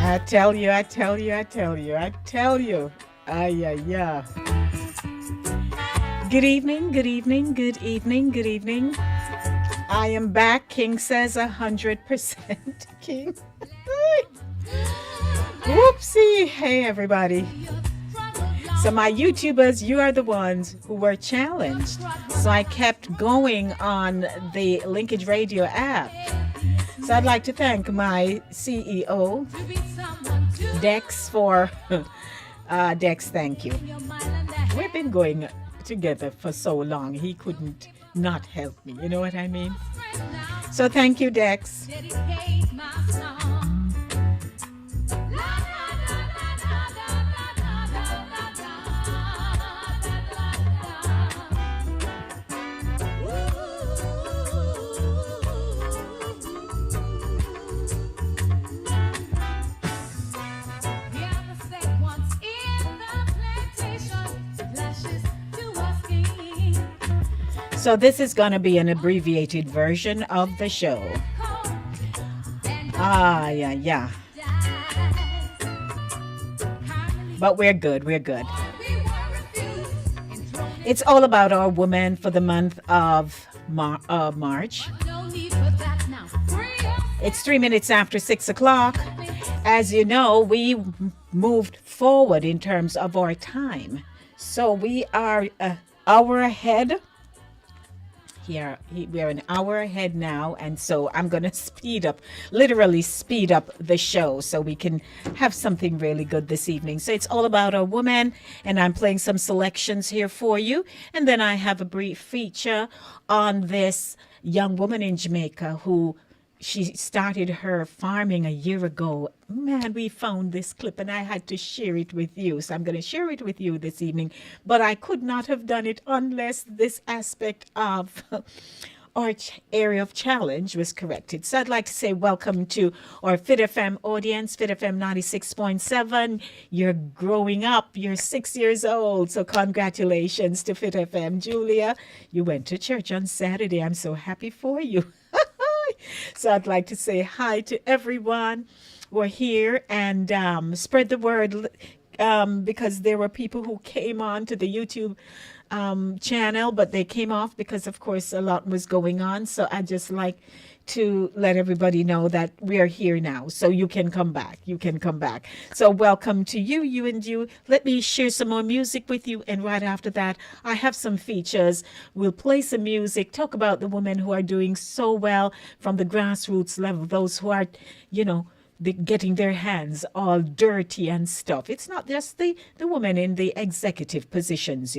I tell you, I tell you, I tell you, I tell you. Ay, ay, ay. Good evening, good evening, good evening, good evening. I am back. King says 100%. King. Whoopsie. Hey, everybody. So, my YouTubers, you are the ones who were challenged. So, I kept going on the Linkage Radio app. So, I'd like to thank my CEO, Dex, for Dex, thank you. We've been going together for so long. He couldn't not help me. You know what I mean? So thank you, Dex. So this is going to be an abbreviated version of the show. Yeah. But we're good. We're good. It's all about our women for the month of March. It's 3 minutes after 6 o'clock. As you know, we moved forward in terms of our time. So we are an hour ahead. Here, we're an hour ahead now, and so I'm going to literally speed up the show so we can have something really good this evening. So it's all about a woman, and I'm playing some selections here for you. And then I have a brief feature on this young woman in Jamaica who she started her farming a year ago. Man, we found this clip and I had to share it with you. So I'm going to share it with you this evening. But I could not have done it unless this aspect of our area of challenge was corrected. So I'd like to say welcome to our Fit FM audience, Fit FM 96.7. You're growing up. You're 6 years old. So congratulations to Fit FM. Julia, you went to church on Saturday. I'm so happy for you. So I'd like to say hi to everyone. We're here and spread the word because there were people who came on to the YouTube channel, but they came off because, of course, a lot was going on. So I just like to let everybody know that we are here now. So you can come back. You can come back. So welcome to you, you and you. Let me share some more music with you. And right after that, I have some features. We'll play some music, talk about the women who are doing so well from the grassroots level, those who are, getting their hands all dirty and stuff. It's not just the women in the executive positions,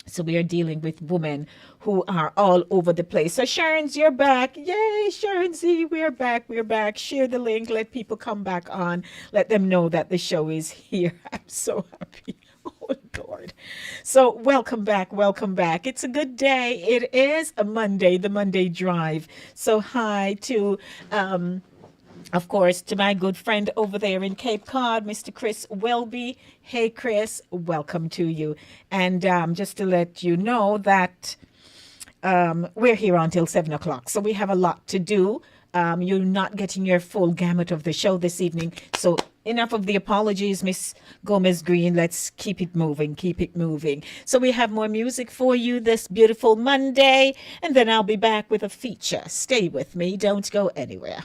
So we are dealing with women who are all over the place. So Sharon's, you're back. Yay, Sharon Z, we're back. We're back. Share the link. Let people come back on. Let them know that the show is here. I'm so happy. Oh, Lord. So welcome back. Welcome back. It's a good day. It is a Monday, the Monday Drive. So hi to... of course, to my good friend over there in Cape Cod, Mr. Chris Welby. Hey, Chris, welcome to you. And just to let you know that we're here until 7 o'clock. So we have a lot to do. You're not getting your full gamut of the show this evening. So enough of the apologies, Miss Gomez Green. Let's keep it moving, keep it moving. So we have more music for you this beautiful Monday. And then I'll be back with a feature. Stay with me. Don't go anywhere.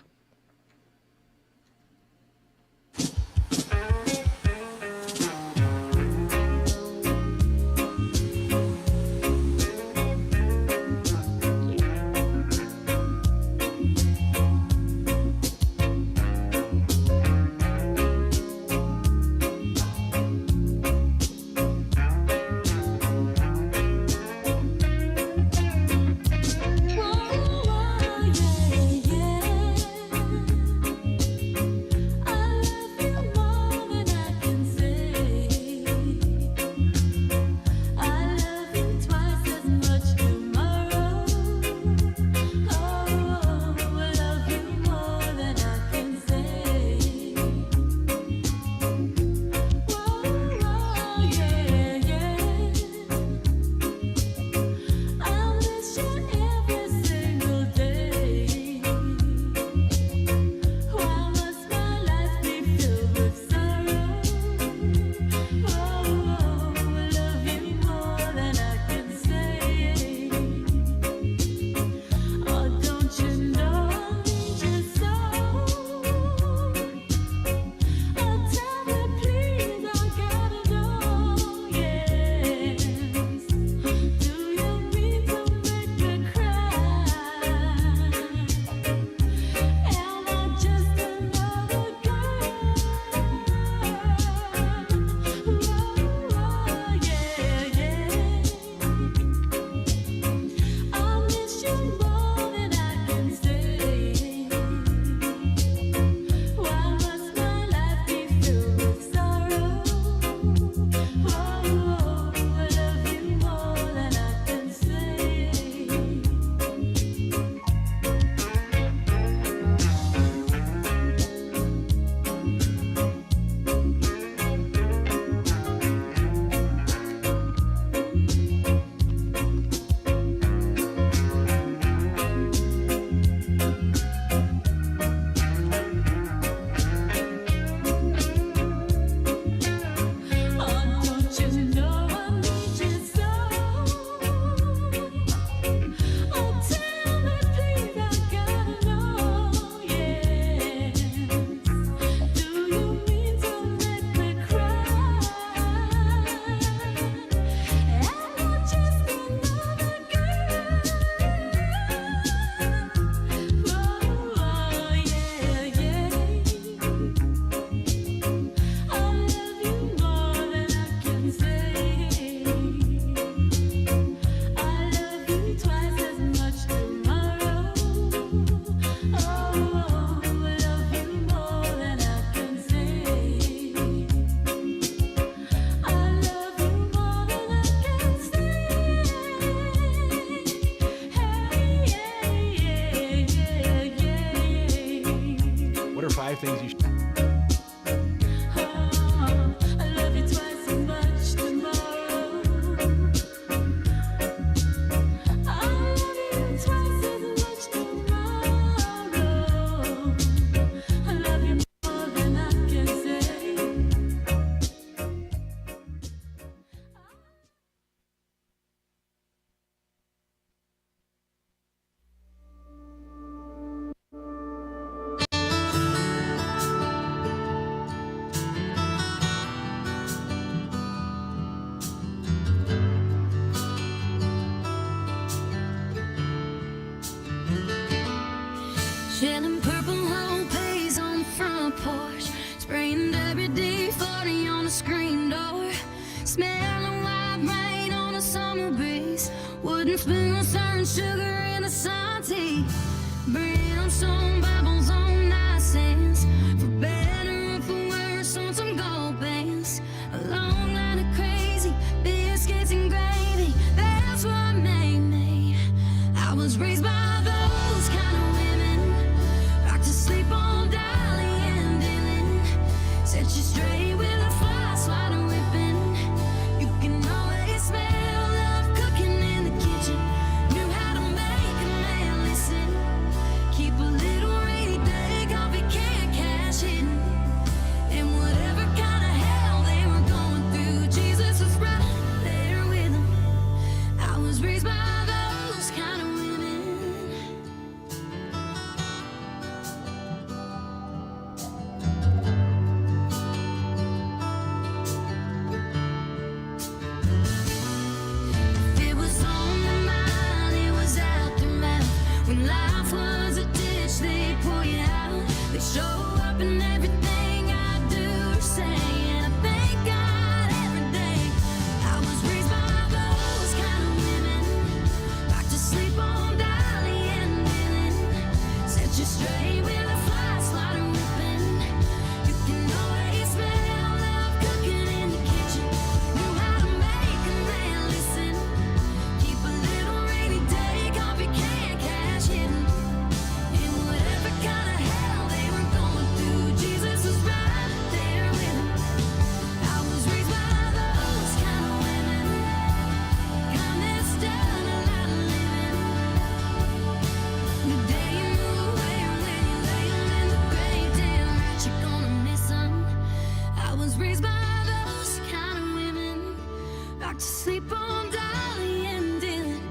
summer breeze. Wouldn't spill no certain sugar in a Santi. Bring on some Bibles on nice sands. For better or for worse on some gold bands. A long line of crazy biscuits and gravy. That's what made me. I was raised by those kind of women. Rock to sleep on Dolly and Dylan. Set you straight with a fly swatter whipping. You can always smell love cooking in the kitchen. Knew how to make a man listen. Keep a little rainy day coffee can cash in. And whatever kind of hell they were going through, Jesus was right there with them. I was raised by those kind of women. If it was on their mind, it was out their mouth. When life was a ditch, they'd pour you out. They show up in everything I do or say, and I thank God every day. I was raised by those kind of women. Back to sleep on Dolly and Dylan. Set you straight with a fly swatter whipping. You can always smell love cooking in the kitchen. Knew how to make a man listen. Keep a little rainy day coffee can cash hidden. In whatever kind of hell they were going through, Jesus was right there with them. I was raised by those kind of women. Kind that's done a lot of living. The day you move away or when you lay 'em in the grave, damn right you're gonna miss 'em. I was raised by those kind of women. Back to sleep on Dolly and Dylan.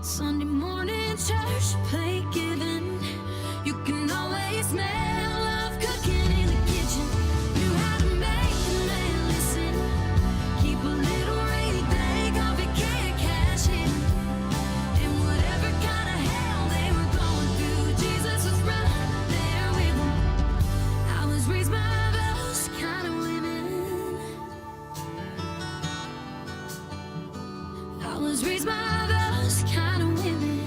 Sunday morning church, play giving. You can always smell love cooking in the kitchen. Knew how to make a man listen. Keep a little rainy day coffee can cash in. And whatever kind of hell they were going through, Jesus was right there with them. I was raised by those kind of women. I was raised by those kind of women.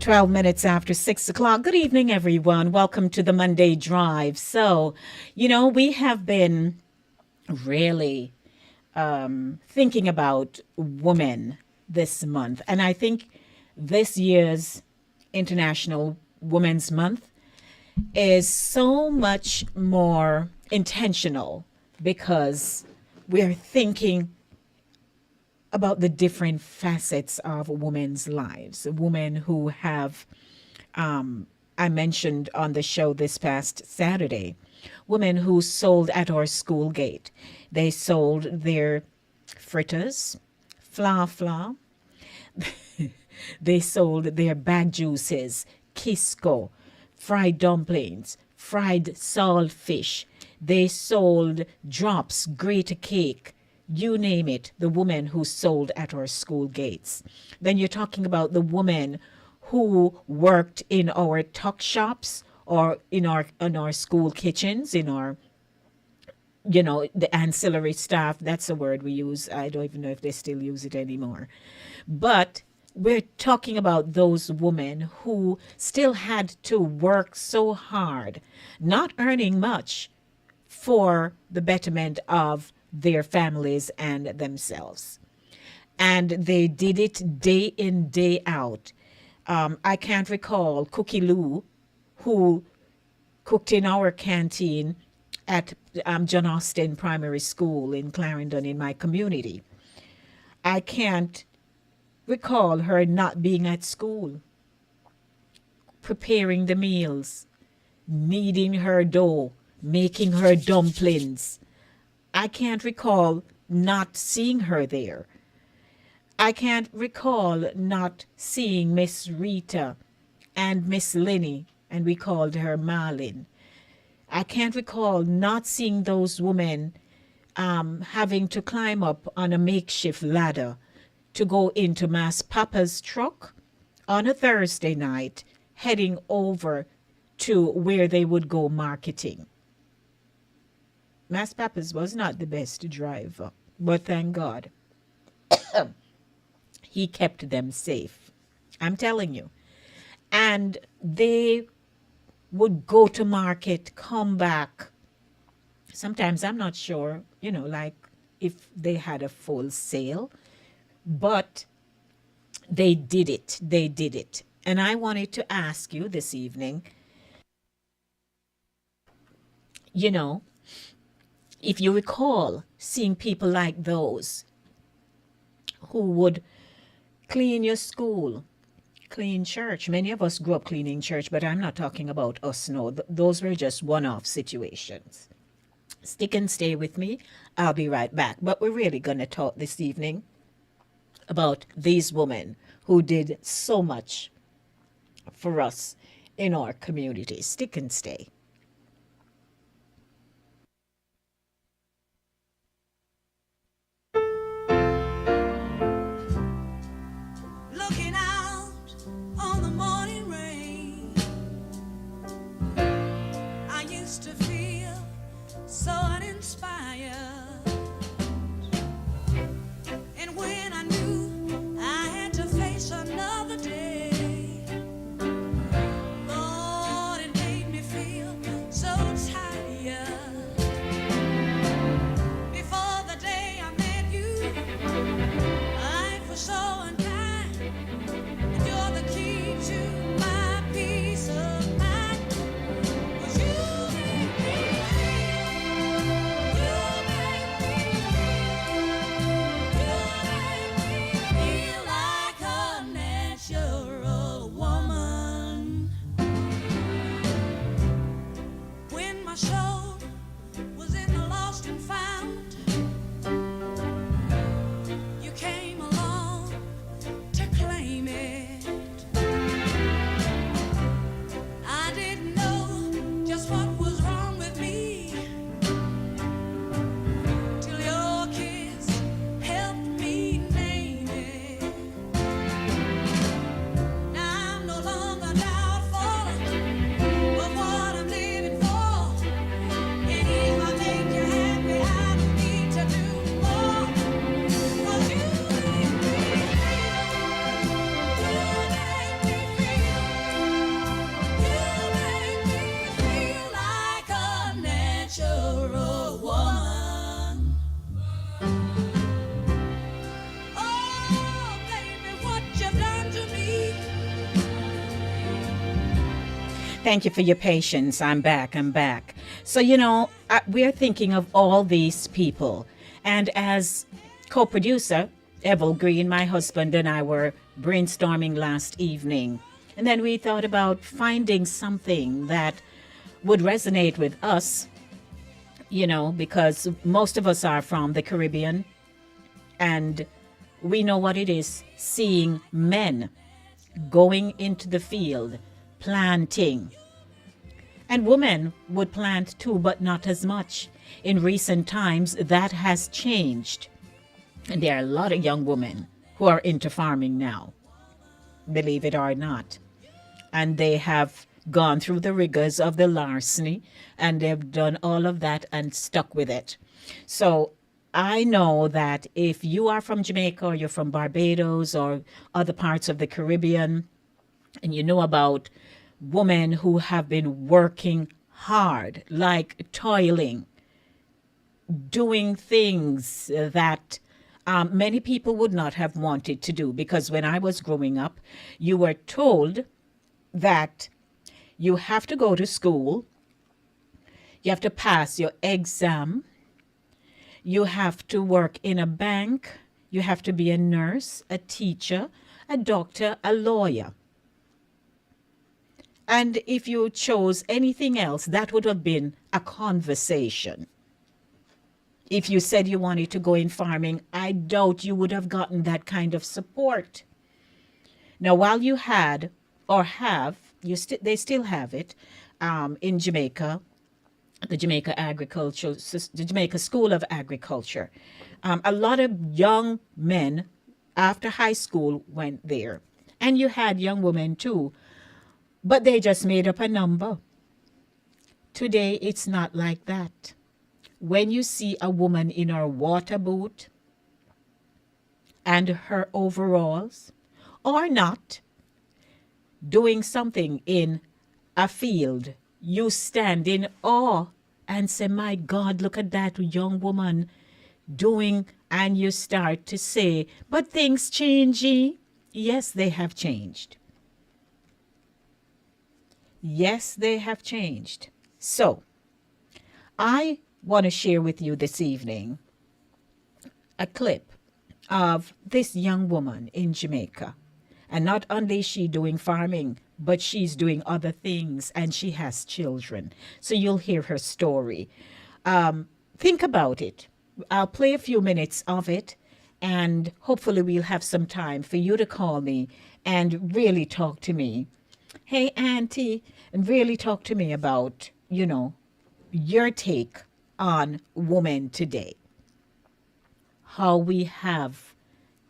12 minutes after 6 o'clock. Good evening, everyone. Welcome to the Monday Drive. So, we have been really thinking about women this month. And I think this year's International Women's Month is so much more intentional because we're thinking about the different facets of women's lives. Women who have, I mentioned on the show this past Saturday, women who sold at our school gate. They sold their fritters, fla. They sold their bag juices, Kisco, fried dumplings, fried saltfish. They sold drops, grate cake, you name it, the woman who sold at our school gates. Then you're talking about the woman who worked in our tuck shops or in our school kitchens, in our, the ancillary staff. That's a word we use. I don't even know if they still use it anymore. But we're talking about those women who still had to work so hard, not earning much, for the betterment of their families and themselves. And they did it day in, day out. I can't recall Cookie Lou, who cooked in our canteen at John Austin Primary School in Clarendon in my community. I can't recall her not being at school, preparing the meals, kneading her dough, making her dumplings. I can't recall not seeing her there. I can't recall not seeing Miss Rita and Miss Linny, and we called her Marlin. I can't recall not seeing those women having to climb up on a makeshift ladder to go into Mass Papa's truck on a Thursday night, heading over to where they would go marketing. Mass Pappas was not the best driver, but thank God he kept them safe. I'm telling you. And they would go to market, come back. Sometimes I'm not sure, like if they had a full sale, but they did it. They did it. And I wanted to ask you this evening, you know, if you recall seeing people like those who would clean your school, clean church. Many of us grew up cleaning church, but I'm not talking about us, no. Those were just one-off situations. Stick and stay with me. I'll be right back. But we're really going to talk this evening about these women who did so much for us in our community. Stick and stay. Looking out on the morning rain, I used to feel so uninspired. And when I knew I had to face another day, Lord, it made me feel so tired. Before the day I met you, life was so unkind. And you're the key to my peace of mind. 'Cause you make me feel, you make me feel like a natural woman. When my soul was in the lost and found, you came along to claim it. I didn't know just what was wrong with me till your kiss helped me name it. Now I'm no longer doubtful of what I'm living for. And if I make you happy, I don't need to do more. 'Cause you make me feel like a natural woman. Oh, baby, what you've done to me. Thank you for your patience. I'm back. I'm back. So, we're thinking of all these people. And as co producer, Evel Green, my husband, and I were brainstorming last evening. And then we thought about finding something that would resonate with us, because most of us are from the Caribbean. And we know what it is seeing men going into the field, planting. And women would plant too, but not as much. In recent times, that has changed. And there are a lot of young women who are into farming now, believe it or not. And they have gone through the rigors of the larceny, and they've done all of that and stuck with it. So I know that if you are from Jamaica or you're from Barbados or other parts of the Caribbean, and you know about women who have been working hard, like toiling, doing things that many people would not have wanted to do. Because when I was growing up, you were told that you have to go to school, you have to pass your exam, you have to work in a bank, you have to be a nurse, a teacher, a doctor, a lawyer. And if you chose anything else, that would have been a conversation. If you said you wanted to go in farming, I doubt you would have gotten that kind of support. Now, while you had or have, they still have it in Jamaica, the Jamaica School of Agriculture. A lot of young men after high school went there. And you had young women too, but they just made up a number. Today, it's not like that. when you see a woman in her water boot and her overalls, or not, doing something in a field, you stand in awe and say, my God, look at that young woman doing, and you start to say, but things change. Yes, they have changed. Yes, they have changed. So, I want to share with you this evening a clip of this young woman in Jamaica. And not only is she doing farming, but she's doing other things, and she has children. So you'll hear her story. Think about it. I'll play a few minutes of it, and hopefully we'll have some time for you to call me and really talk to me. Hey, Auntie, and really talk to me about, your take on women today. How we have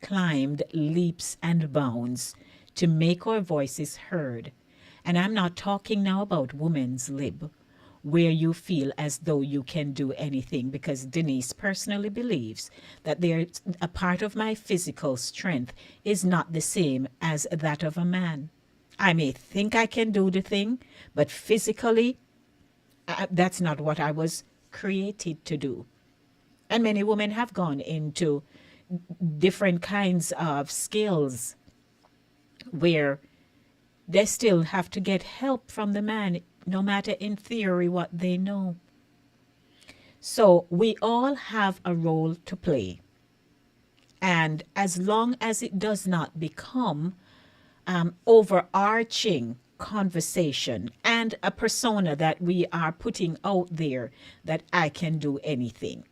climbed leaps and bounds to make our voices heard. And I'm not talking now about women's lib, where you feel as though you can do anything, because Denise personally believes that there's a part of my physical strength is not the same as that of a man. I may think I can do the thing, but physically, that's not what I was created to do. And many women have gone into different kinds of skills where they still have to get help from the man, no matter in theory what they know. So we all have a role to play. And as long as it does not become overarching conversation and a persona that we are putting out there that I can do anything.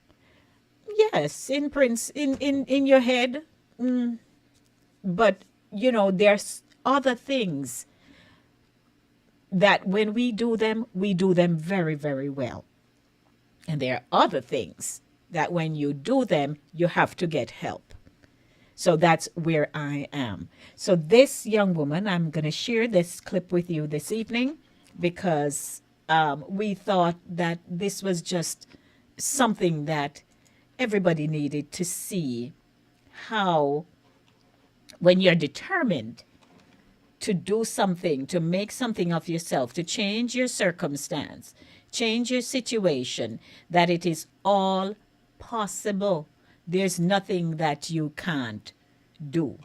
Yes, in your head, but there's other things that when we do them very, very well. And there are other things that when you do them, you have to get help. So that's where I am. So this young woman, I'm going to share this clip with you this evening because we thought that this was just something that everybody needed to see, how when you're determined to do something, to make something of yourself, to change your circumstance, change your situation, that it is all possible. There's nothing that you can't do.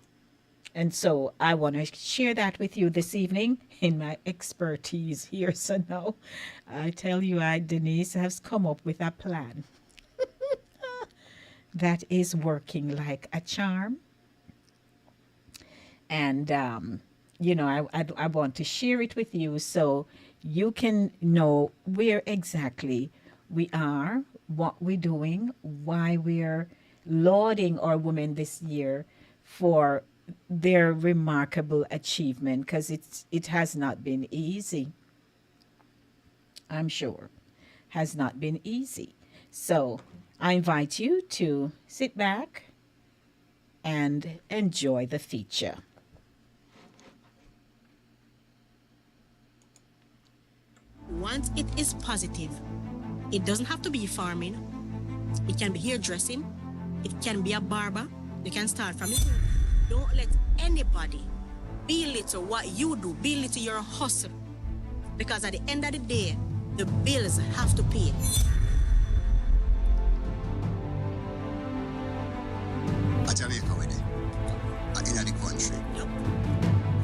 And so I want to share that with you this evening in my expertise here. So now I tell you, Denise has come up with a plan that is working like a charm. And, I want to share it with you so you can know where exactly we are, what we're doing, why we're lauding our women this year for their remarkable achievement, because it has not been easy. I'm sure has not been easy. So I invite you to sit back and enjoy the feature. Once it is positive, it doesn't have to be farming. It can be hairdressing. It can be a barber. You can start from it. Don't let anybody belittle what you do, belittle your hustle. Because at the end of the day, the bills have to pay. A Jamaica with it. In the country. Yep.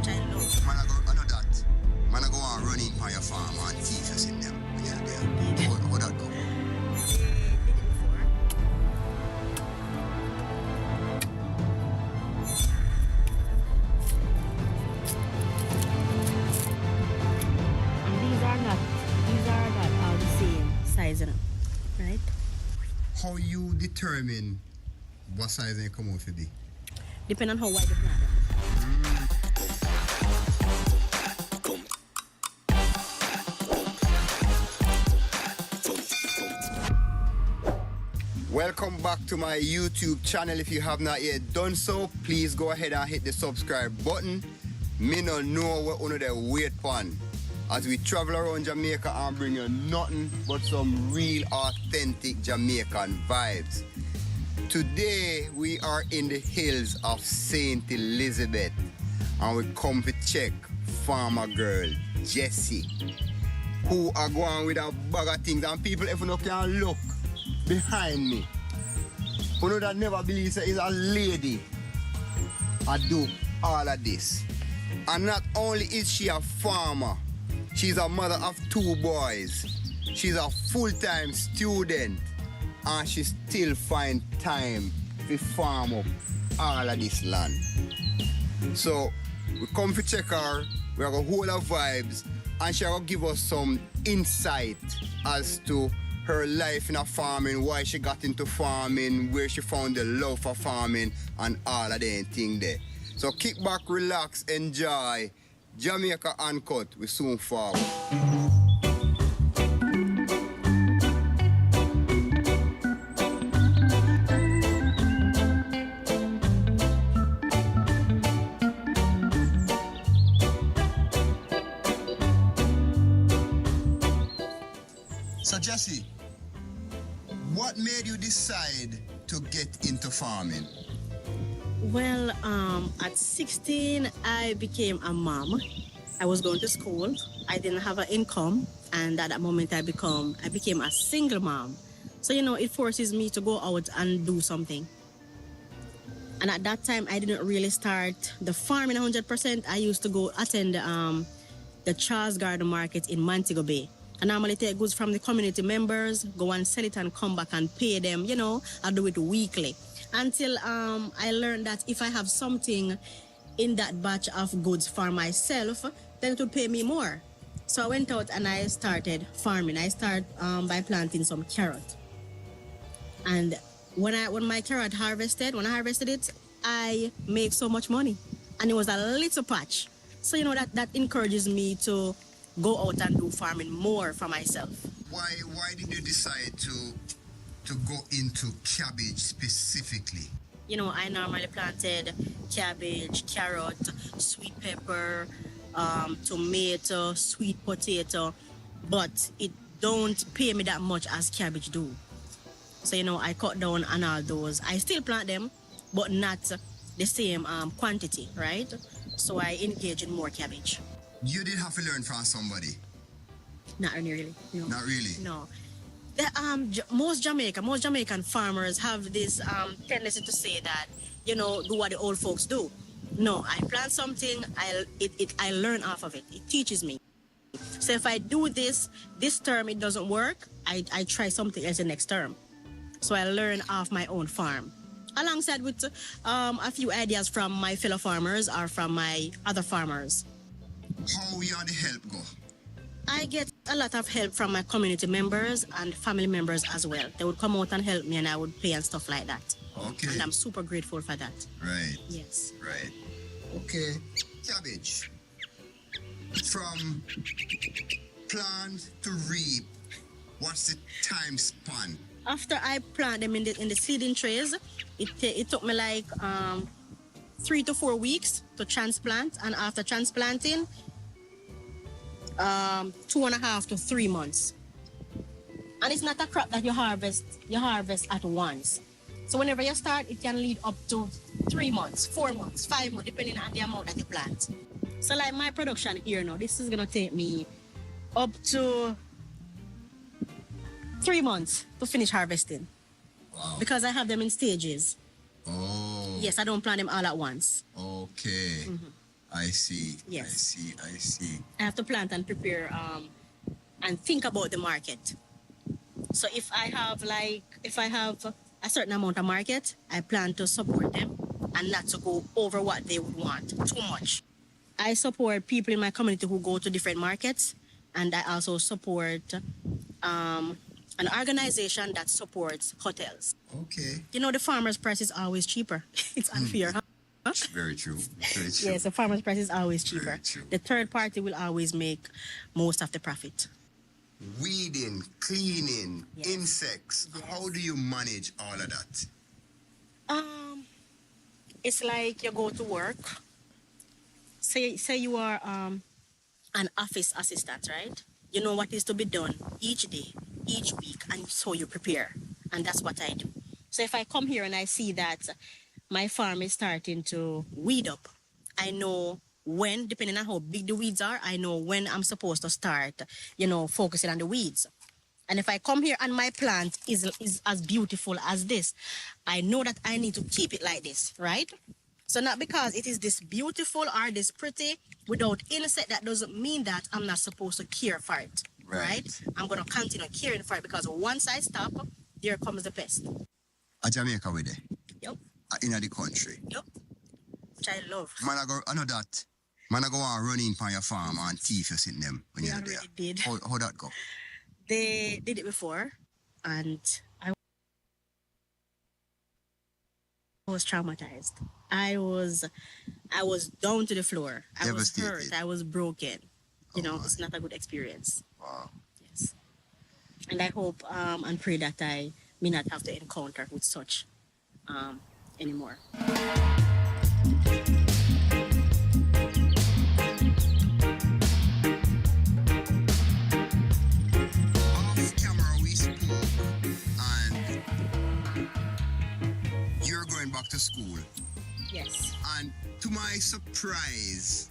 Child love. Man, I know that. Man, I go on running on your farm and teeth us in them when you're there. How that go? They did it before. And these are not all the same size, right? How you determine what size they come out to be? Depending on how wide the plant is. Welcome back to my YouTube channel. If you have not yet done so, please go ahead and hit the subscribe button. Me no know what one of the wait on. as we travel around Jamaica and bring you nothing but some real authentic Jamaican vibes. Today we are in the hills of St. Elizabeth and we come to check farmer girl Jessie, who are going with a bag of things. And people, if you no can look behind me, you know that never believe that is a lady I do all of this. And not only is she a farmer, she's a mother of 2 boys. She's a full-time student and she still find time to farm up all of this land. So we come to check her, we are going to hold her vibes, and she will give us some insight as to her life in a farming, why she got into farming, where she found the love for farming, and all of them things there. So kick back, relax, enjoy. Jamaica Uncut, we soon forward. So Jesse, what made you decide to get into farming? Well, at 16, I became a mom. I was going to school. I didn't have an income, and at that moment, I became a single mom. So it forces me to go out and do something. And at that time, I didn't really start the farming 100%. I used to go attend the Charles Garden Market in Montego Bay. I normally take goods from the community members, go and sell it and come back and pay them. I do it weekly. Until I learned that if I have something in that batch of goods for myself, then it would pay me more. So I went out and I started farming. I started by planting some carrot. And when my carrot harvested, when I harvested it, I made so much money. And it was a little patch. So that encourages me to go out and do farming more for myself. Why did you decide to go into cabbage specifically? I normally planted cabbage, carrot, sweet pepper, tomato, sweet potato, but it don't pay me that much as cabbage do. So I cut down on all those. I still plant them, but not the same quantity, right? So I engage in more cabbage. You did have to learn from somebody. Not really. No. Not really? No. Most Jamaican farmers have this tendency to say that, do what the old folks do. No, I plant something, I learn off of it. It teaches me. So if I do this term it doesn't work, I try something else the next term. So I learn off my own farm. Alongside with a few ideas from my fellow farmers or from my other farmers. How you the help go? I get a lot of help from my community members and family members as well. They would come out and help me and I would pay and stuff like that. Okay. And I'm super grateful for that. Right. Yes. Right. Okay. Cabbage. From plant to reap, what's the time span? After I plant them in the seeding trays, it took me like 3 to 4 weeks to transplant, and after transplanting, 2.5 to 3 months. And it's not a crop that you harvest at once. So whenever you start, it can lead up to 3 months, 4 months, 5 months, depending on the amount that you plant. So like my production here now, this is gonna take me up to 3 months to finish harvesting. Wow. Because I have them in stages. Oh. Yes, I don't plant them all at once. Okay. Mm-hmm. I see. Yes. I see. I have to plant and prepare and think about the market. So if I have a certain amount of market, I plan to support them and not to go over what they would want too much. I support people in my community who go to different markets, and I also support an organization that supports hotels. Okay. The farmer's price is always cheaper. It's unfair, huh? Very true. Very true. Yes, the farmer's price is always cheaper. Very true. The third party will always make most of the profit. Weeding, cleaning, Yes. insects. Yes. How do you manage all of that? It's like you go to work. Say you are an office assistant, right? You know what is to be done each day, each week, and so you prepare. And that's what I do. So if I come here and I see that my farm is starting to weed up, I know when, depending on how big the weeds are, I know when I'm supposed to start, focusing on the weeds. And if I come here and my plant is as beautiful as this, I know that I need to keep it like this, right? So not because it is this beautiful or this pretty, without insect, that doesn't mean that I'm not supposed to care for it, right? I'm going to continue caring for it because once I stop, there comes the pest. A Jamaica with it. Yep. In the country. Yep. Which I love. Man, I know that. Man, I go on running on your farm and thief you sitting them when They you're there. already did. How that go? They did it before, and I was traumatized. I was down to the floor. I was hurt. I was broken. It's not a good experience. Wow. Yes. And I hope and pray that I may not have to encounter with such anymore. Off camera we spoke and you're going back to school. Yes. And to my surprise,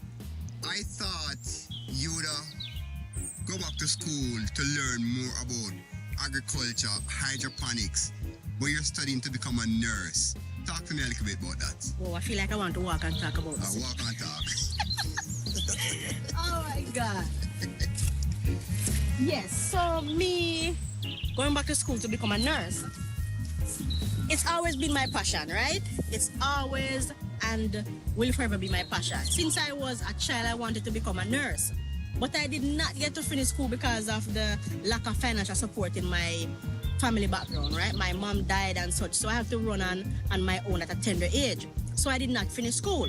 I thought you would go back to school to learn more about agriculture, hydroponics, but you're studying to become a nurse. Talk to me a little bit about that. Oh, I feel like I want to walk and talk about this. Walk and talk. Oh my God. Yes, so me going back to school to become a nurse, it's always been my passion, right? It's always and will forever be my passion. Since I was a child, I wanted to become a nurse. But I did not get to finish school because of the lack of financial support in my family background, right? My mom died and such, so I had to run on my own at a tender age. So I did not finish school.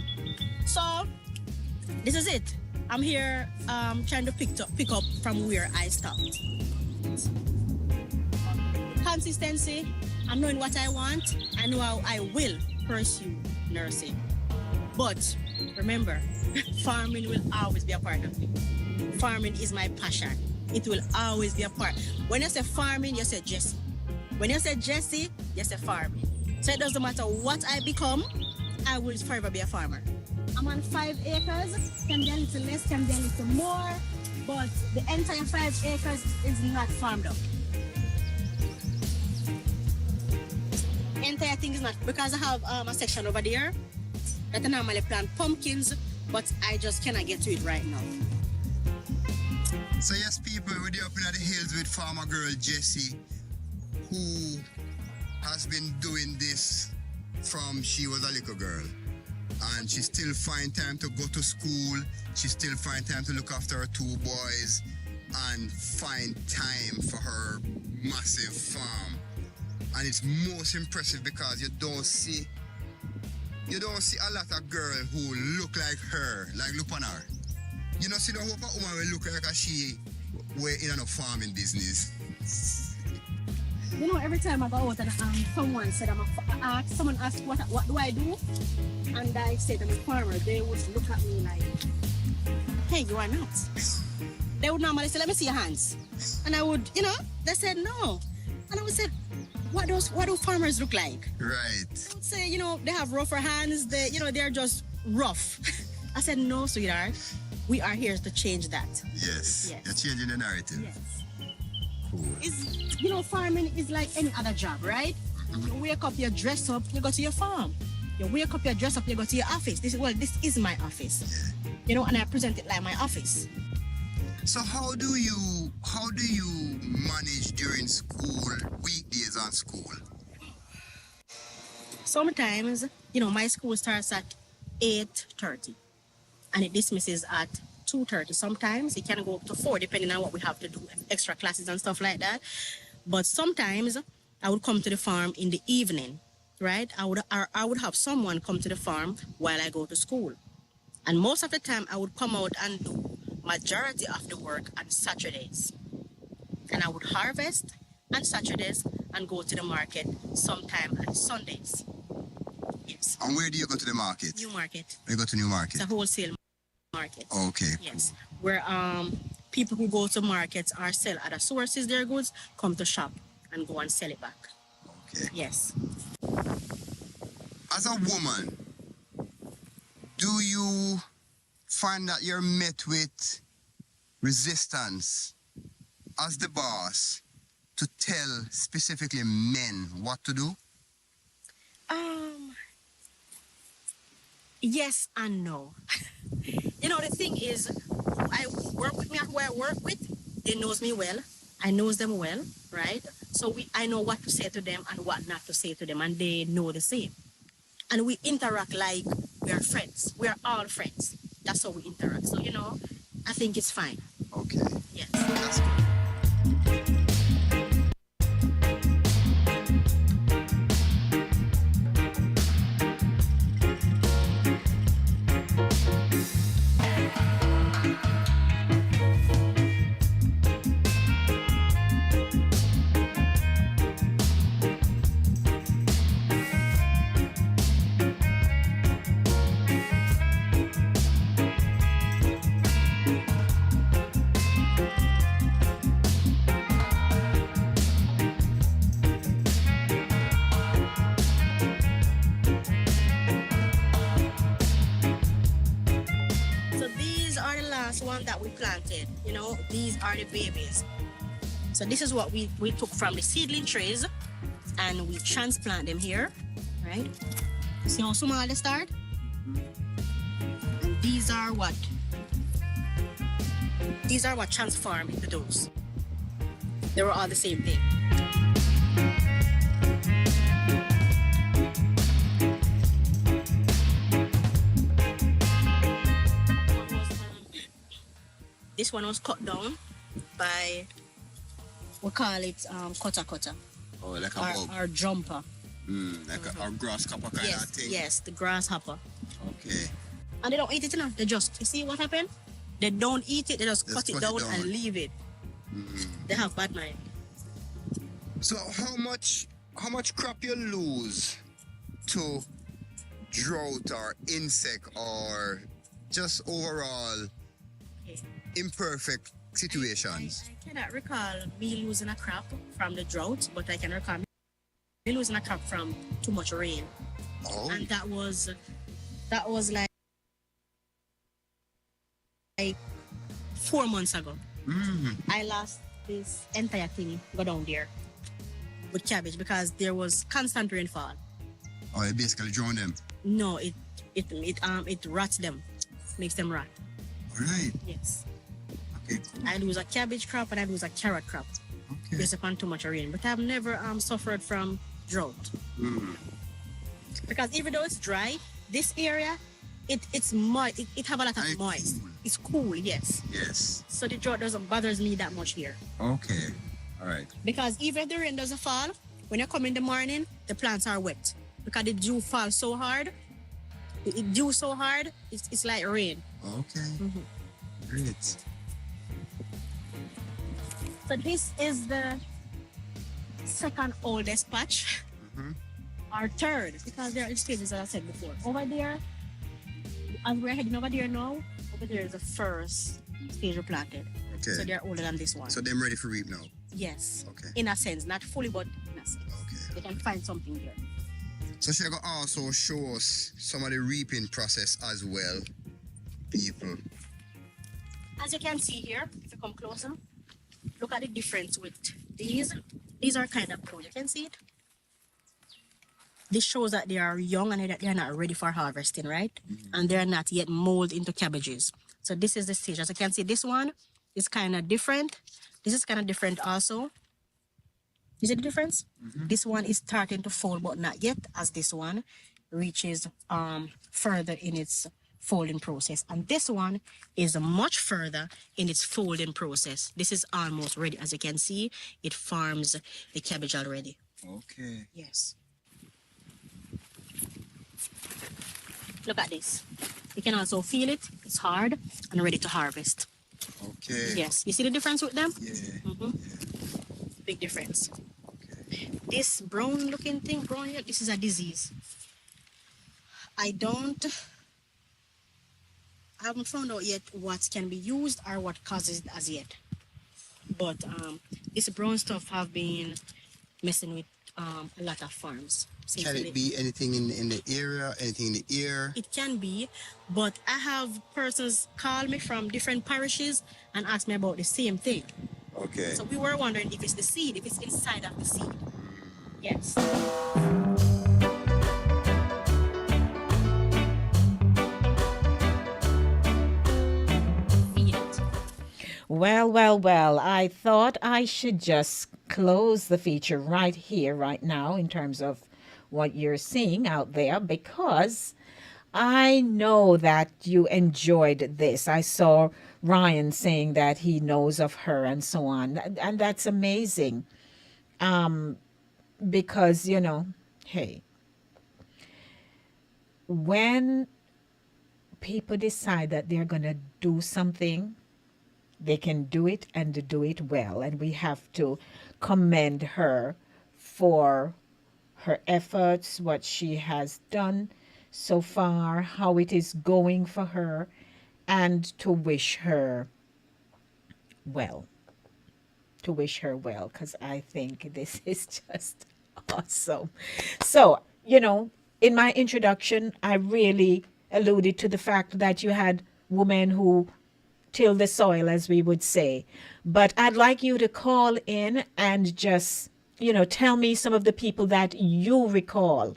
So this is it. I'm here trying to pick up from where I stopped. Consistency, and knowing what I want, I know how I will pursue nursing. But remember, farming will always be a part of me. Farming is my passion. It will always be a part. When you say farming, you say Jesse. When you say Jesse, you say farming. So it doesn't matter what I become, I will forever be a farmer. I'm on 5 acres, can be a little less, can be a little more, but the entire 5 acres is not farmed up. Entire thing is not, because I have a section over there that I normally plant pumpkins, but I just cannot get to it right now. So yes, people, we're up in the hills with farmer girl Jessie, who has been doing this from she was a little girl. And she still find time to go to school. She still find time to look after her 2 boys and find time for her massive farm. And it's most impressive because you don't see a lot of girls who look like her, like look on her. You don't see no hope a woman will look like she were in a farming business. Every time I go out and someone said someone asked what do I do, and I said I'm a farmer, they would look at me like, hey, you are not. They would normally say, let me see your hands. And I would, they said no. And I would say, what do farmers look like? Right. I would say, they have rougher hands, they're just rough. I said, no, sweetheart, we are here to change that. Yes. You're changing the narrative. Yes. Cool. Farming is like any other job, right? You wake up, you dress up, you go to your farm. You wake up, you dress up, you go to your office. This is my office. And I present it like my office. So how do you manage during school, weekdays on school? Sometimes, my school starts at 8:30 and it dismisses at 2:30. Sometimes it can go up to 4 depending on what we have to do, extra classes and stuff like that. But sometimes I would come to the farm in the evening, right? I would have someone come to the farm while I go to school. And most of the time I would come out and do majority of the work on Saturdays. And I would harvest on Saturdays and go to the market sometime on Sundays. Yes. And where do you go to the market? New market. You go to New Market? It's a wholesale markets. Okay. Yes. Where people who go to markets or sell other sources their goods come to shop and go and sell it back. Okay. Yes. As a woman, do you find that you're met with resistance as the boss to tell specifically men what to do? Yes and no. You know, the thing is, who I work with, they knows me well. I knows them well, right? So I know what to say to them and what not to say to them, and they know the same. And we interact like we are friends. We are all friends. That's how we interact. So, you know, I think it's fine. Okay. Yes. That's good. So these are the last one that we planted. You know, these are the babies. So this is what we took from the seedling trays and we transplant them here, right? See how small they start? And these are what transform into those. They were all the same thing. This one was cut down by, we call it cutter Oh, like a bug. or jumper. Like a grasshopper kind of thing. Yes, the grasshopper. Okay. And they don't eat it enough. They just, you see what happened? They don't eat it. They just cut it down and leave it. They have bad mind. So how much crop you lose to drought or insect or just overall Okay. imperfect situations? I cannot recall me losing a crop from the drought, but I can recall me losing a crop from too much rain. Oh, And that was like 4 months ago. I lost this entire thing go down there with cabbage because there was constant rainfall. oh, you basically drowned them. No, it rots them, makes them rot. All right. Yes. Okay. Cool. I lose a cabbage crop and I lose a carrot crop Okay. based upon too much rain. But I've never suffered from drought. Because even though it's dry, this area it's moist. It have a lot And of it's moist. cool. It's cool, yes. Yes. So the drought doesn't bothers me that much here. Okay. All right. Because even if the rain doesn't fall, when you come in the morning, the plants are wet. Because the dew falls so hard, it dew so hard, it's like rain. Okay. Great. So this is the second oldest patch, or third, because there are stages as I said before. Over there, as we're heading over there now, over there is the first stage we planted. Okay. So they're older than this one. So them ready for reap now. Yes. Okay. In a sense, not fully, but in a sense. Okay. They can find something here. So she's gonna also show us some of the reaping process as well, people. As you can see here, if you come closer, look at the difference with these. These are kind of cool. You can see it. This shows that they are young and that they are not ready for harvesting, right? And they are not yet molded into cabbages. So this is the stage. As you can see, this one is kind of different. This is kind of different also. You see the difference? This one is starting to fold, but not yet, as this one reaches further in its folding process. And this one is much further in its folding process. This is almost ready. As you can see, it forms the cabbage already. Okay. Yes. Look at this. You can also feel it. It's hard and ready to harvest. Okay. Yes. You see the difference with them? Yeah. Big difference. Okay. This brown looking thing, brown here, this is a disease. I don't I haven't found out yet what can be used or what causes it as yet. But this brown stuff have been messing with a lot of farms since Can the it be anything in the area, anything in the ear? it can be, but I have persons call me from different parishes and ask me about the same thing. Okay. So we were wondering if it's the seed, if it's inside of the seed. Yes. Feed it. Well, well, well, I thought I should just close the feature right here, right now, in terms of what you're seeing out there, because I know that you enjoyed this. I saw Ryan saying that he knows of her and so on. And that's amazing because, hey, when people decide that they're going to do something, they can do it and do it well. And we have to commend her for her efforts, what she has done so far, how it is going for her, and to wish her well. To wish her well, because I think this is just awesome. So, in my introduction, I really alluded to the fact that you had women who till the soil, as we would say. But I'd like you to call in and just, tell me some of the people that you recall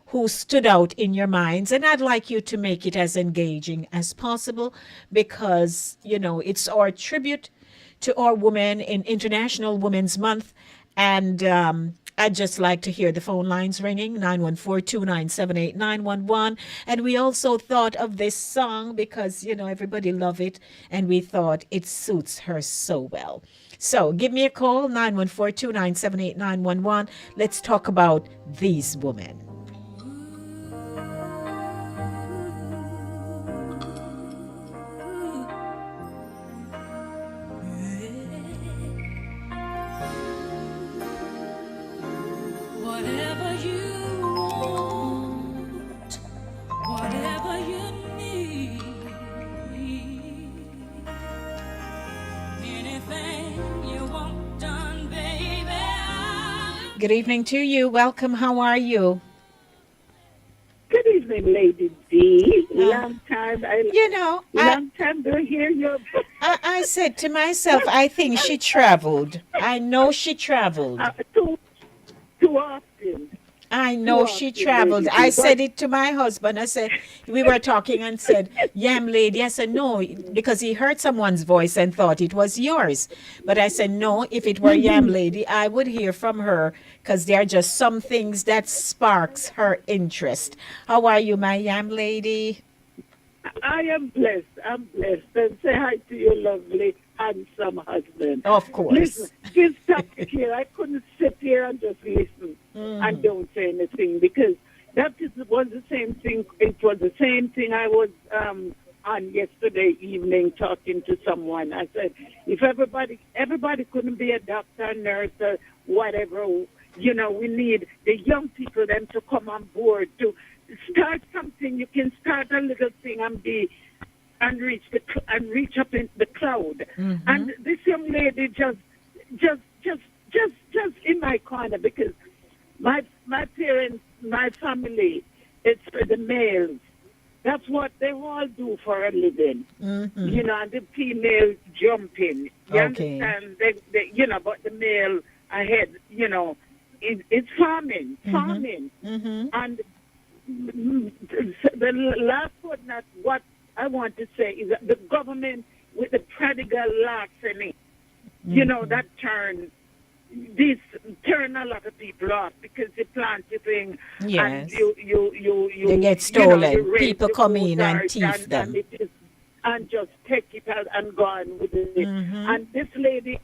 who stood out in your minds. And I'd like you to make it as engaging as possible because, it's our tribute to our women in International Women's Month. And I'd just like to hear the phone lines ringing, 914-297-8911. And we also thought of this song because, everybody love it. And we thought it suits her so well. So give me a call, 914-297-8911. Let's talk about these women. Whatever you want, whatever you need, anything you want done, baby. Good evening to you. Welcome. How are you? Good evening, Lady D. Long time. I, Long time to hear your. I said to myself, I think she traveled. I know she traveled. Too often. I know Too she often, traveled. Lady I D, said it to my husband. I said, we were talking and said, Yam lady. I said, no, because he heard someone's voice and thought it was yours. But I said, no, if it were Yam lady, I would hear from her because there are just some things that sparks her interest. How are you, my Yam lady? I am blessed. I'm blessed. And say hi to your lovely, handsome husband. Of course. Listen, this topic here, I couldn't sit here and just listen and don't say anything because was the same thing. It was the same thing I was on yesterday evening talking to someone. I said, if everybody couldn't be a doctor, nurse, or whatever, we need the young people them to come on board to start something. You can start a little thing and reach up in the cloud. And this young lady just in my corner because my parents, my family, it's for the males. That's what they all do for a living. And the female jumping. You Okay. understand? They, but the male ahead, it's farming. And the last one, that what I want to say is that the government with the prodigal larceny, that turn a lot of people off because they plant your thing Yes. and you They get stolen. you raise People the come in and voters thief them. and just take it out and go on with it. And this lady,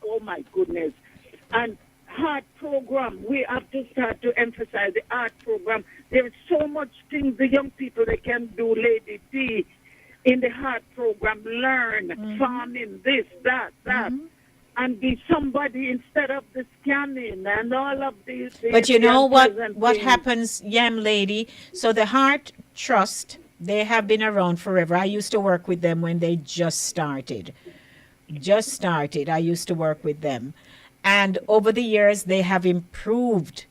oh my goodness. And art program, we have to start to emphasize the art program. There's so much things the young people they can do, Lady D, in the art program, learn farming, this, that, and be somebody instead of the scamming and all of these. But you know what unpleasant things. happens, Yam lady? So the Heart Trust They have been around forever. I used to work with them when they just started. Just started. I used to work with them. And over the years, they have improved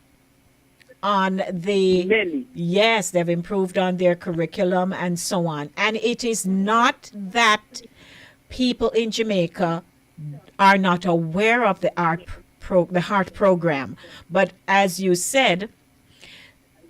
on the Many. yes, they've improved on their curriculum and so on. And it is not that people in Jamaica are not aware of the the heart program, but as you said,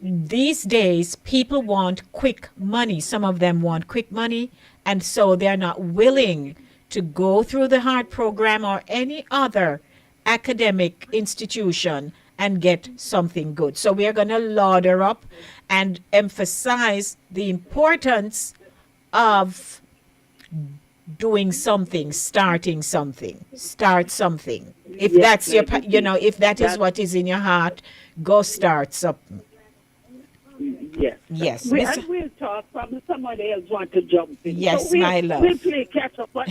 these days people want quick money. Some of them want quick money, and so they're not willing to go through the heart program or any other academic institution and get something good. So we are going to ladder up and emphasize the importance of doing something, starting something, start something. If Yes, that's your, lady. if that is That- what is in your heart, go start something. Yes. Yes, And we'll talk. Probably somebody else want to jump in. Yes, we'll, my love. We'll play catch up. But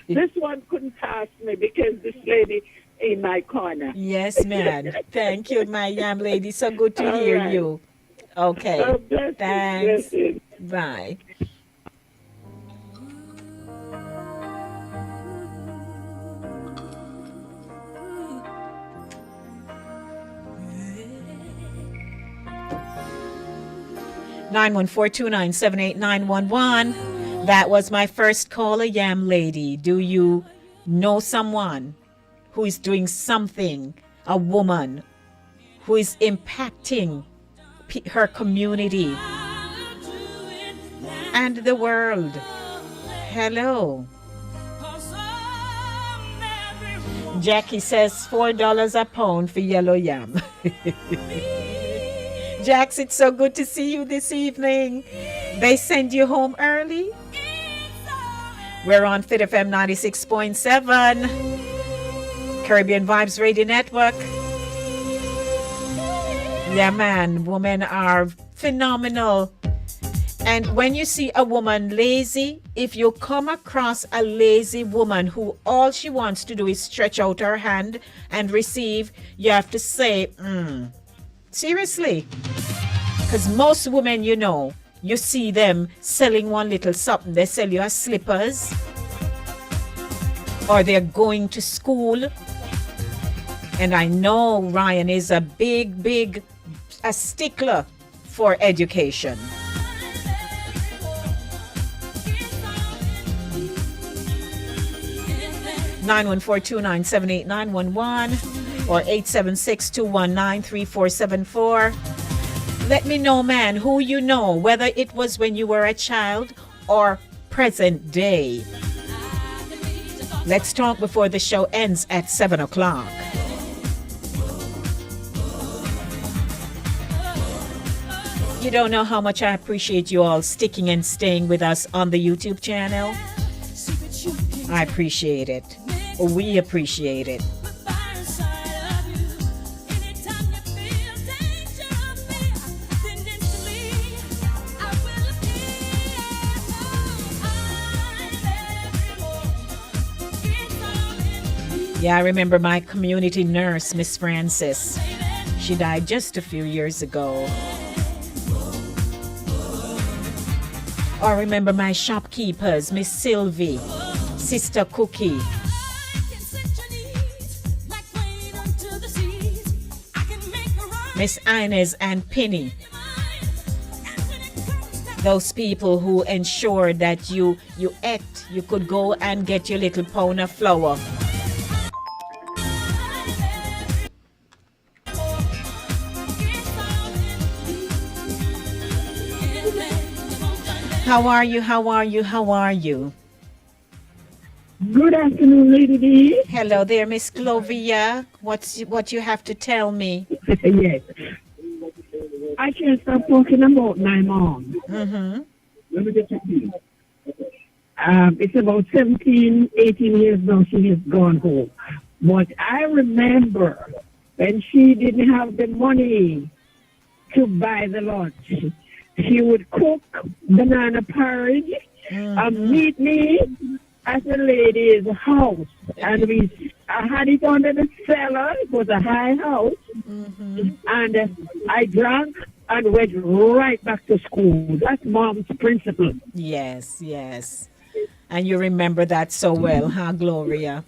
this one couldn't pass me because this lady in my corner. Yes, man. Thank you, my young lady. So good to All hear right. you. Okay. Oh, bless you, Thanks. bless you. Bye. Nine one 911. That was my first caller, Yam Lady. Do you know someone who is doing something, a woman who is impacting her community and the world? Hello. Jackie says $4 a pound for yellow yam. Jax, it's so good to see you this evening. They send you home early? We're on Fit FM 96.7, Caribbean Vibes Radio Network. Yeah, man, women are phenomenal. And when you see a woman lazy, if you come across a lazy woman who all she wants to do is stretch out her hand and receive, you have to say, seriously. Because most women, you see them selling one little something. They sell you a slippers, or they're going to school. And I know Ryan is a big stickler for education. Nine 914-297-8911 or 876-219-3474. Let me know, man, who you know, whether it was when you were a child or present day. Let's talk before the show ends at 7 o'clock. You don't know how much I appreciate you all sticking and staying with us on the YouTube channel. I appreciate it. We appreciate it. Yeah, I remember my community nurse, Miss Francis. She died just a few years ago. Or remember my shopkeepers, Miss Sylvie, Sister Cookie. Miss Inez and Penny. Those people who ensured that you ate, you could go and get your little pound of flour. How are you? How are you? How are you? Good afternoon, Lady D. Hello there, Miss Clovia. What you have to tell me? Yes. I can't stop talking about my mom. Mm-hmm. Let me get you. It's about 17, 18 years now she has gone home. But I remember when she didn't have the money to buy the lunch, she would cook banana porridge and meet me at the lady's house. And I had it under the cellar. It was a high house. And I drank and went right back to school. That's mom's principle. Yes, yes. And you remember that so well, huh, Gloria?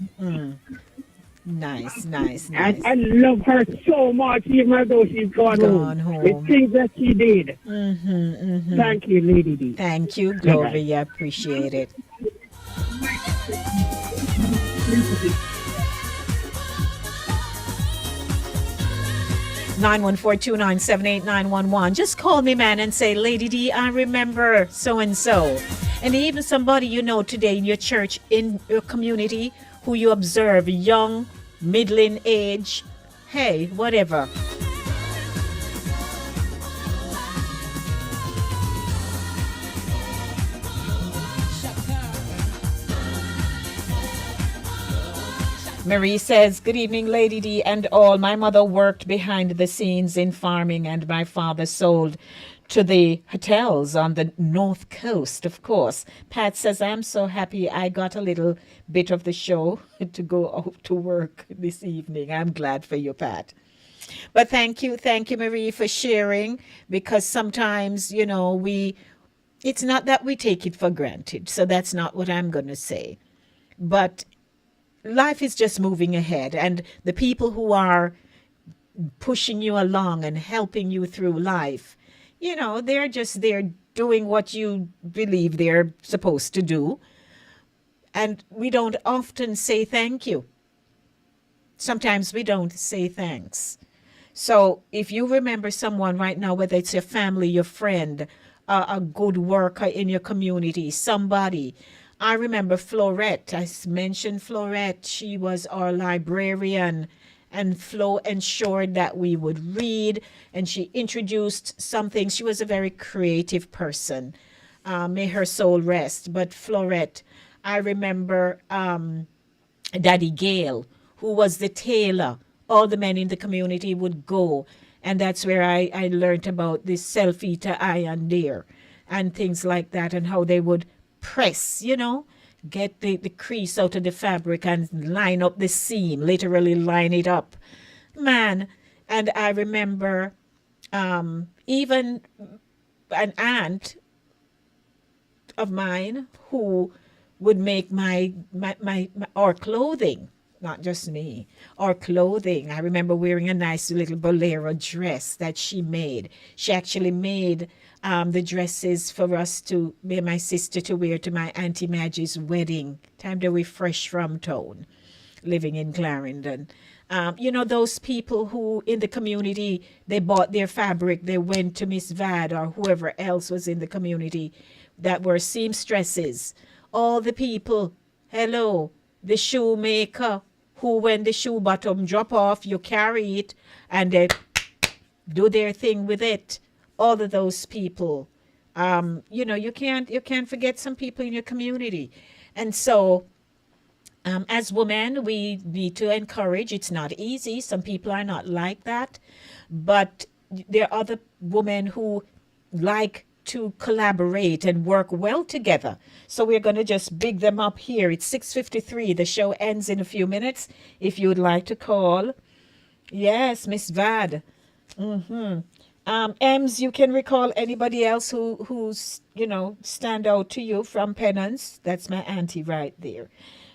Nice, nice, And nice. I love her so much, even though she's gone home. Gone The home. things that she did. Thank you, Lady D. Thank you, Bye bye. Gloria. Appreciate it. 914-297-8911. Just call me, man, and say, Lady D, I remember so and so. And even somebody you know today in your church, in your community, who you observe, young, middling age, hey, whatever. Marie says, good evening, Lady D and all. My mother worked behind the scenes in farming, and my father sold to the hotels on the north coast, of course. Pat says, I'm so happy I got a little bit of the show to go out to work this evening. I'm glad for you, Pat. But thank you, Marie, for sharing, because sometimes, it's not that we take it for granted. So that's not what I'm going to say. But life is just moving ahead, and the people who are pushing you along and helping you through life, they're just there doing what you believe they're supposed to do. And we don't often say thank you. Sometimes we don't say thanks. So if you remember someone right now, whether it's your family, your friend, a good worker in your community, somebody. I remember Florette. I mentioned Florette. She was our librarian, and Flo ensured that we would read, and she introduced something. She was a very creative person. May her soul rest. But Florette, I remember Daddy Gale, who was the tailor. All the men in the community would go, and that's where I learned about this self-eater iron there and things like that, and how they would press, get the crease out of the fabric and line up the seam, literally line it up. Man, and I remember even an aunt of mine who would make my our clothing, not just me, our clothing. I remember wearing a nice little bolero dress that she made. She actually made the dresses for us to, me and my sister, to wear to my Auntie Madge's wedding. Time that we fresh from town, living in Clarendon. Those people who in the community, they bought their fabric, they went to Miss Vad or whoever else was in the community that were seamstresses. All the people, hello, the shoemaker, who when the shoe bottom drop off, you carry it and they do their thing with it. All of those people, you can't forget some people in your community. And so as women, we need to encourage. It's not easy. Some people are not like that, but there are other women who like to collaborate and work well together. So we're going to just big them up here. It's 6:53. The show ends in a few minutes. If you would like to call. Yes, Miss Vad. Ems, you can recall anybody else who's stand out to you from Penance. That's my auntie right there,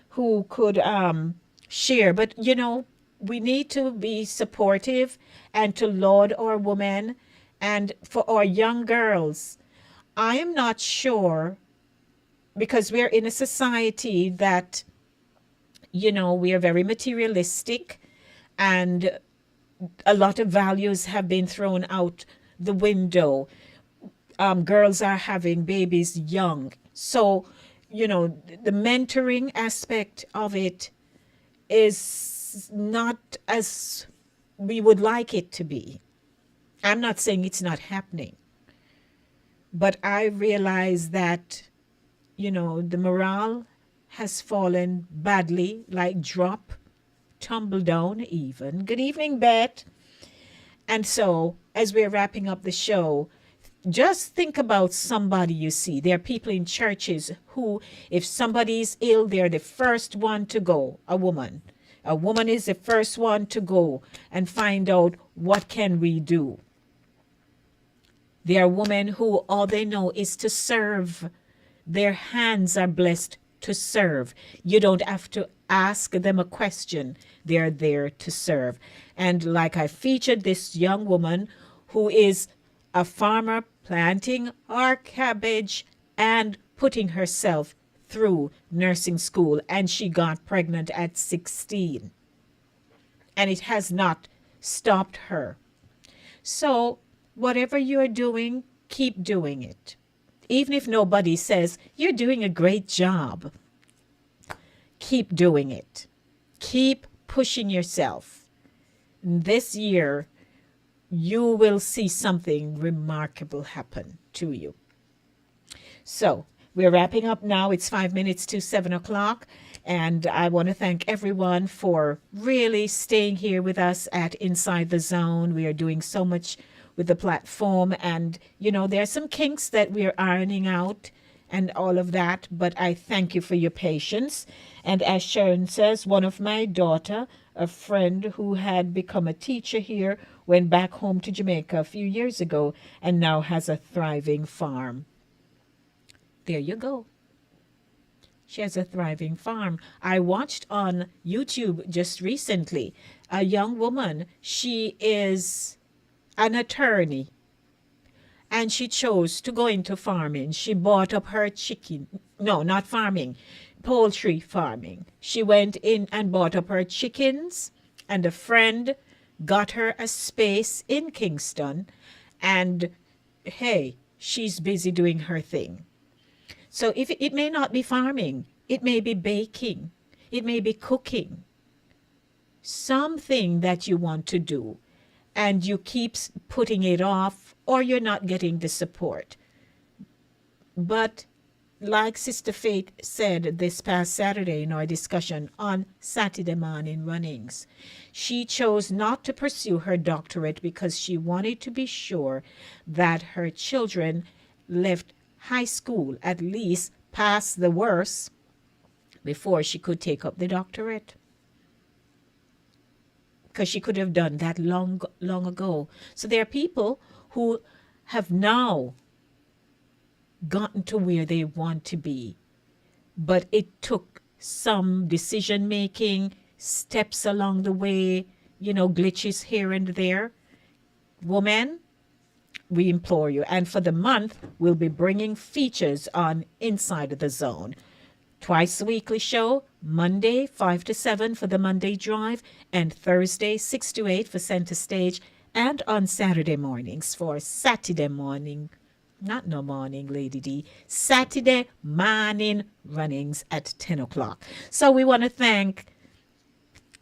who could share. But we need to be supportive and to laud our women, and for our young girls. I am not sure, because we're in a society that we are very materialistic, and a lot of values have been thrown out the window. Girls are having babies young. So, the mentoring aspect of it is not as we would like it to be. I'm not saying it's not happening, but I realize that, the morale has fallen badly, like drop, tumble down even. Good evening, Bet. And so, as we're wrapping up the show, just think about somebody you see. There are people in churches who, if somebody is ill, they're the first one to go. A woman. A woman is the first one to go and find out, what can we do? They are women who all they know is to serve. Their hands are blessed to serve. You don't have to ask them a question. They are there to serve. And like I featured this young woman who is a farmer planting our cabbage and putting herself through nursing school, and she got pregnant at 16. And it has not stopped her. So whatever you're doing, keep doing it. Even if nobody says, you're doing a great job, keep doing it. Keep pushing yourself. This year, you will see something remarkable happen to you. So we're wrapping up now. It's 5 minutes to 7 o'clock. And I want to thank everyone for really staying here with us at Inside the Zone. We are doing so much with the platform. And, you know, there are some kinks that we're ironing out and all of that. But I thank you for your patience. And as Sharon says, one of my daughter, a friend who had become a teacher here, went back home to Jamaica a few years ago and now has a thriving farm. There you go. She has a thriving farm. I watched on YouTube just recently a young woman. She is an attorney and she chose to go into farming. She bought up her chicken. No, not farming, poultry farming. She went in and bought up her chickens, and a friend got her a space in Kingston. And hey, she's busy doing her thing. So if it may not be farming, it may be baking, it may be cooking, something that you want to do, and you keep putting it off, or you're not getting the support. But like Sister Faith said this past Saturday in our discussion on Saturday morning runnings, she chose not to pursue her doctorate because she wanted to be sure that her children left high school, at least past the worst, before she could take up the doctorate. Because she could have done that long ago. So there are people who have now gotten to where they want to be. But it took some decision making, steps along the way, you know, glitches here and there. Woman, we implore you. And for the month, we'll be bringing features on Inside the Zone. Twice a weekly show, Monday 5 to 7 for the Monday Drive, and Thursday 6 to 8 for Center Stage, and on Saturday mornings for Saturday morning, not no morning, Lady D, Saturday morning runnings at 10 o'clock. So we want to thank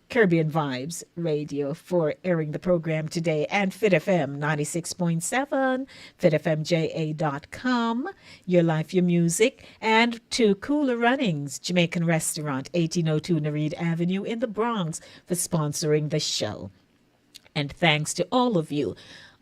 Caribbean Vibes Radio for airing the program today, and Fit FM 96.7, fitfmja.com, Your Life, Your Music, and to Cooler Runnings, Jamaican Restaurant, 1802 Nereid Avenue in the Bronx, for sponsoring the show. And thanks to all of you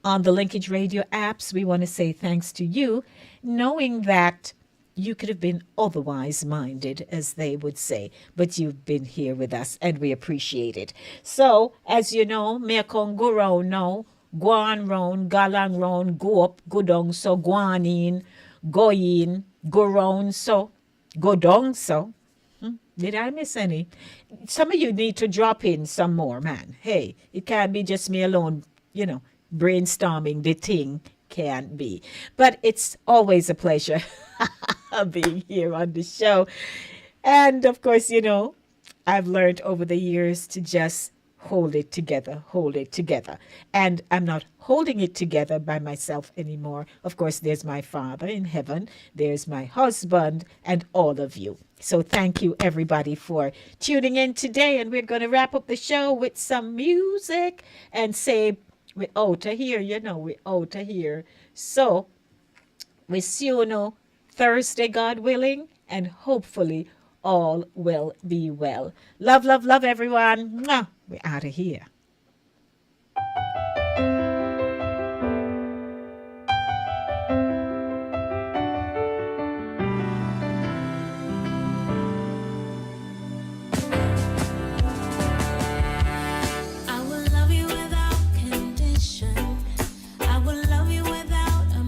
on the Linkage Radio apps. We want to say thanks to you, knowing that you could have been otherwise minded, as they would say, but you've been here with us and we appreciate it. So, as you know, me con go round now, go on round, galang round, go up, go down, so go on in, go round, so go down, so. Did I miss any? Some of you need to drop in some more, man. Hey, it can't be just me alone, you know, brainstorming the thing. Can't be. But it's always a pleasure being here on the show. And of course, you know, I've learned over the years to just hold it together. And I'm not holding it together by myself anymore. Of course, there's my Father in heaven, there's my husband, and all of you. So thank you, everybody, for tuning in today. And we're going to wrap up the show with some music and say, we out of here, you know, we out of here. So, we see you know, Thursday, God willing, and hopefully all will be well. Love, love, love, everyone. Mwah. We're out of here. I will love you without condition. I will love you without a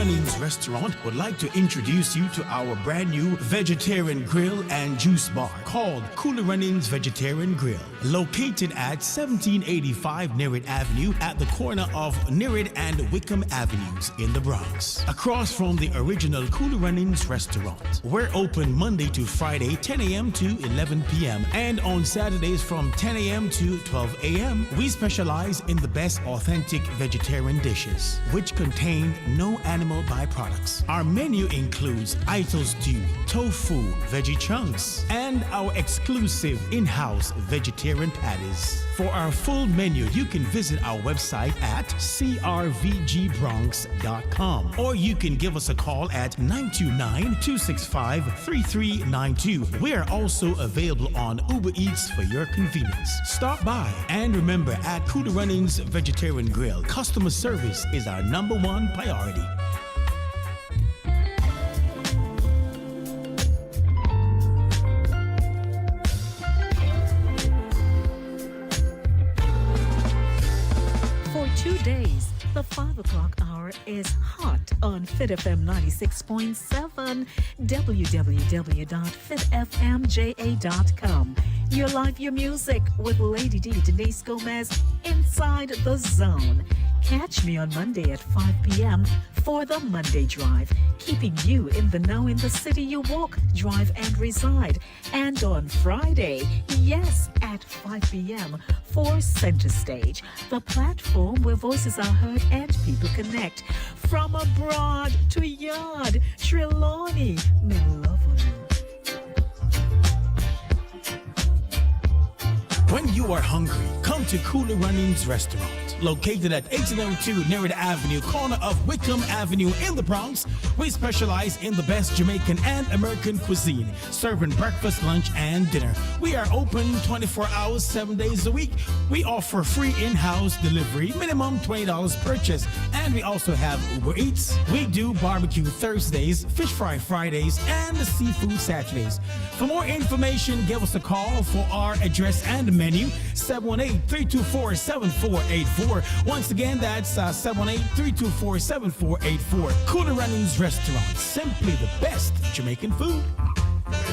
Runnings Restaurant would like to introduce you to our brand new vegetarian grill and juice bar called Cooler Runnings Vegetarian Grill, located at 1785 Nerid Avenue at the corner of Nerid and Wickham Avenues in the Bronx, across from the original Cooler Runnings Restaurant. We're open Monday to Friday, 10 a.m. to 11 p.m. and on Saturdays from 10 a.m. to 12 a.m. We specialize in the best authentic vegetarian dishes, which contain no animal byproducts. Our menu includes Ito stew, tofu, veggie chunks, and our exclusive in-house vegetarian patties. For our full menu, you can visit our website at crvgbronx.com, or you can give us a call at 929-265-3392. We are also available on Uber Eats for your convenience. Stop by, and remember, at Cooler Runnings Vegetarian Grill, customer service is our #1 priority. For 2 days, the 5 o'clock hour is hot on Fit FM 96.7, www.fitfmja.com. Your life, your music with Lady D, Denise Gomez, Inside the Zone. Catch me on Monday at 5 p.m. for the Monday Drive, keeping you in the know in the city you walk, drive, and reside. And on Friday, yes, at 5 p.m. for Center Stage, the platform where voices are heard and people connect. From abroad to yard, Trelawney, me love you. When you are hungry, come to Cooler Runnings Restaurant, located at 1802 Nerid Avenue, corner of Wickham Avenue in the Bronx. We specialize in the best Jamaican and American cuisine, serving breakfast, lunch, and dinner. We are open 24 hours, 7 days a week. We offer free in-house delivery, minimum $20 purchase, and we also have Uber Eats. We do barbecue Thursdays, fish fry Fridays, and the seafood Saturdays. For more information, give us a call for our address and menu, 718-324-7484. Once again, that's 718-324-7484. Cooler Runnings Restaurant, simply the best Jamaican food.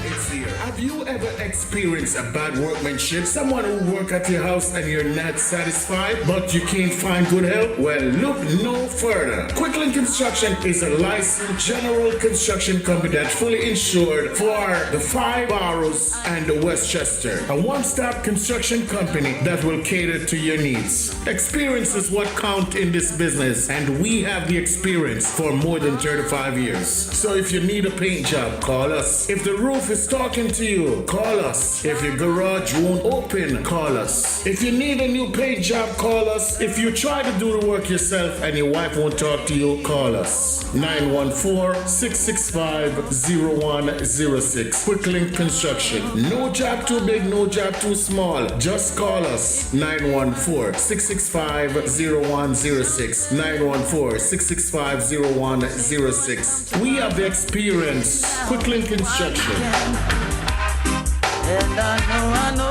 It's here. Have you ever experienced a bad workmanship? Someone who work at your house and you're not satisfied, but you can't find good help? Well, look no further. Quicklin Construction is a licensed general construction company that's fully insured for the 5 boroughs and the Westchester. A one-stop construction company that will cater to your needs. Experience is what counts in this business, and we have the experience for more than 35 years. So if you need a paint job, call us. If the roof is talking to you, call us. If your garage won't open, call us. If you need a new paint job, call us. If you try to do the work yourself and your wife won't talk to you, call us. 914-665-0106. Quicklink Construction. No job too big, no job too small. Just call us. 914-665-0106. 914-665-0106. We have the experience. Quicklink Construction. And I know